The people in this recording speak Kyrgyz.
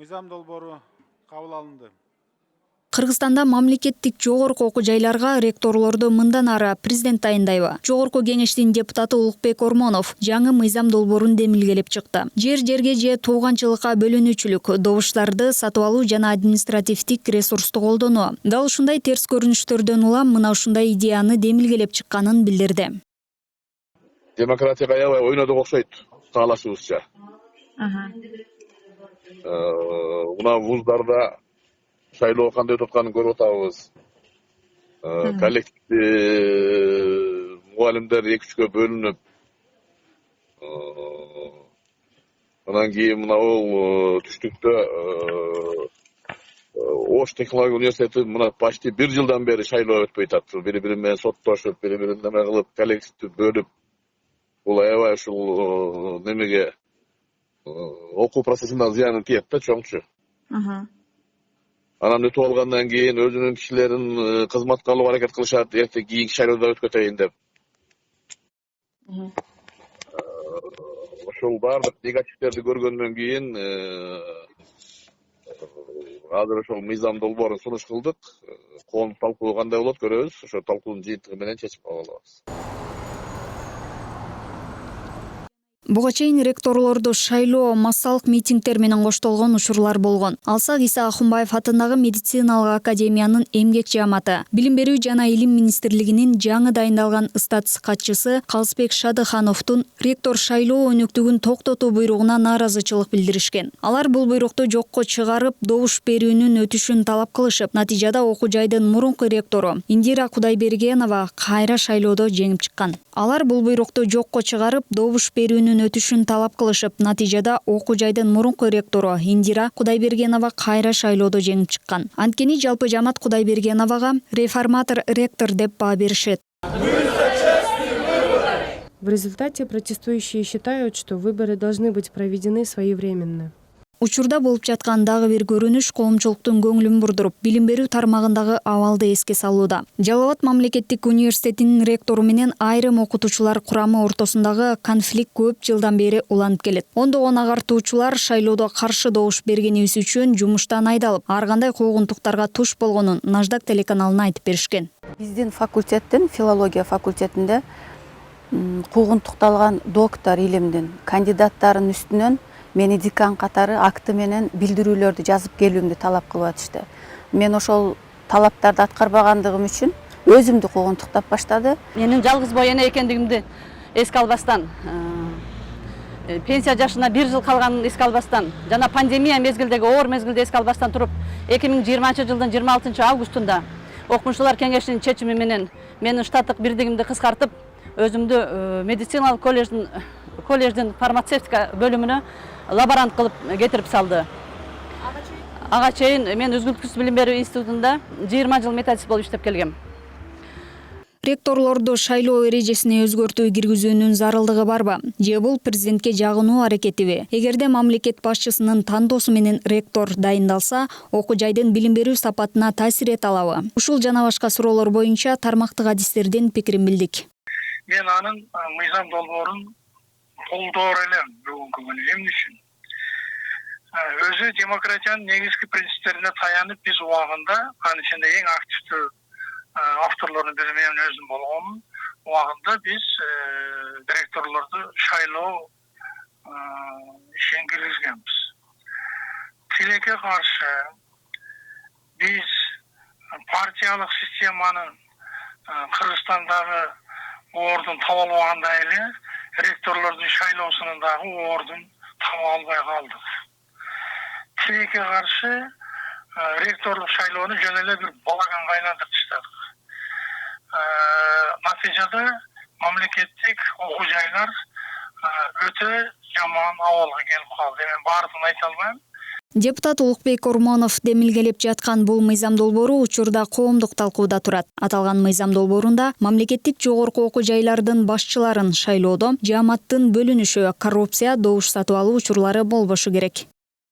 мыйзам долбоору кабыл алынды. Кыргызстанда мамлекеттик жогорку окуу жайларга ректорлорду мындан ары президент тайындайбы? Жогорку кеңештин депутаты Улукбек Ормонов жаңы мыйзам долбоорун демилгелеп чыкты. Жерге же тууганчылыкка бөлүнүүчүлүк, добуштарды сатып алуу жана административдик ресурсту колдонуу. Дал ушундай терс көрүнүштөрдөн улам мына ушундай идеяны демилгелеп чыкканын билдирди. Демократияга аябай ойнодук окшойт каалашыбызча. Мына вуздарда шайлоо кандай өтүп атканын көрүп атабыз. Коллективди мугалимдер 2-3кө бөлүнүп, анан кийин мына бул түштүктө Ош технология университети мына почти 1 жылдан бери шайлоо өтпөй атат. Бири-бири менен соттошуп, бири-бирин неме кылып, коллективди бөлүп, бул аябай ушул немеге окуу процессине зыяны тиет да чоңчу. Анан өтүп алгандан кийин өзүнүн кишилерин кызматка алууга аракет кылышат, эртең кийинки шайлоодо өткөтөйүн деп. Ошол баардык негативдерди көргөндөн кийин азыр ошол мыйзам долбоорун сунуш кылдык. Коомдук талкуу кандай болот көрөбүз. Ошо талкуунун жыйынтыгы менен чечип кабыл алабыз. Буга чейин ректорлорду шайлоо массалык митингдер менен коштолгон учурлар болгон. Алсак Иса Ахунбаев атындагы медициналык академиянын эмгек жааматы, билим берүү жана илим министрлигинин жаңы дайындалган статус катчысы Калысбек Шадыхановдун ректор шайлоо өнөктүгүн токтотуу буйругуна нааразычылык билдиришкен. Алар бул буйрукту жокко чыгарып, добуш берүүнүн өтүшүн талап кылышып, натыйжада окуу жайдын мурунку ректору Индира Кудайбергенова кайра шайлоодо жеңип чыккан. Алар бул буйрукту жокко чыгарып, добуш берүүнүн өтүшүн талап кылышып, натыйжада окуу жайдын мурунку ректору Индира Кудайбергенова кайра шайлоодо жеңип чыккан. Анткени жалпы жамаат Кудайбергеновага реформатор ректор деп баа беришет. В результате протестующие считают, что выборы должны быть проведены своевременно. Учурда болуп жаткан дагы бир көрүнүш коомчулуктун көңүлүн бурдуруп, билим берүү тармагындагы абалды эске салууда. Жалал Абад мамлекеттик университетинин ректору менен айрым окутуучулар курамы ортосундагы конфликт көп жылдан бери уланып келет. Ондогон агартуучулар шайлоодо каршы добуш бергенибиз үчүн жумуштан айдалып, ар кандай куугунтуктарга туш болгонун Наждак телеканалына айтып беришкен. Биздин факультеттин, филология факультетинде куугунтукталган доктор илимдин кандидаттарынын үстүнөн мени декан катары акты менен билдирүүлөрдү жазып келүүмдү талап кылып атышты. Мен ошол талаптарды аткарбагандыгым үчүн өзүмдү куугунтуктап баштады. Менин жалгыз бой эне экендигимди эске албастан, пенсия жашына 1 жыл калганын эске албастан, жана пандемия мезгилдеги оор мезгилде эске албастан туруп, 2020-жылдын 26-августунда окумуштуулар кеңешинин чечими менен менин штаттык бирдигимди кыскартып, өзүмдү медициналык колледждин фармацевтика бөлүмүнө лаборант кылып кетирип салды. Ага чейин мен Үзгүлтүксүз билим берүү институтунда 20 жыл методист болуп иштеп келгем. Ректорлорду шайлоо эрежесине өзгөртүү киргизүүнүн зарылдыгы барбы? Же бул президентке жагынуу аракетиби? Эгерде мамлекет башчысынын тандоосу менен ректор дайындалса, окуу жайдын билим берүү сапатына таасир эте алабы? Ушул жана башка суроолор боюнча тармактык адистердин пикирин билдик. Мен анын мыйзам долбоорун колдоор элем бүгүнкү күнү. Эмне үчүн? Өзү демократиянын негизги принциптерине таянып, биз убагында анын ичинде эң активдүү авторлордун бири мен өзүм болгонмун. Убагында биз ректорлорду шайлоо ишин киргизгенбиз. Тилекке каршы биз партиялык системанын Кыргызстандагы ордун таба албагандай эле ректорлордун шайлоосунун дагы ордун таба албай калдык. Тилекке каршы ректорлук шайлоону жөн эле бир балаганга айлантып таштадык. Натыйжада мамлекеттик окуу жайлар өтө жаман абалга келип калды. Мен баардыгын айта албайм. Депутат Улукбек Ормонов демилгелеп жаткан бул мыйзам долбоору учурда коомдук талкууда турат. Аталган мыйзам долбоорунда мамлекеттик жогорку окуу жайлардын башчыларын шайлоодо жааматтын бөлүнүшү, коррупция, добуш сатып алуу учурлары болбошу керек.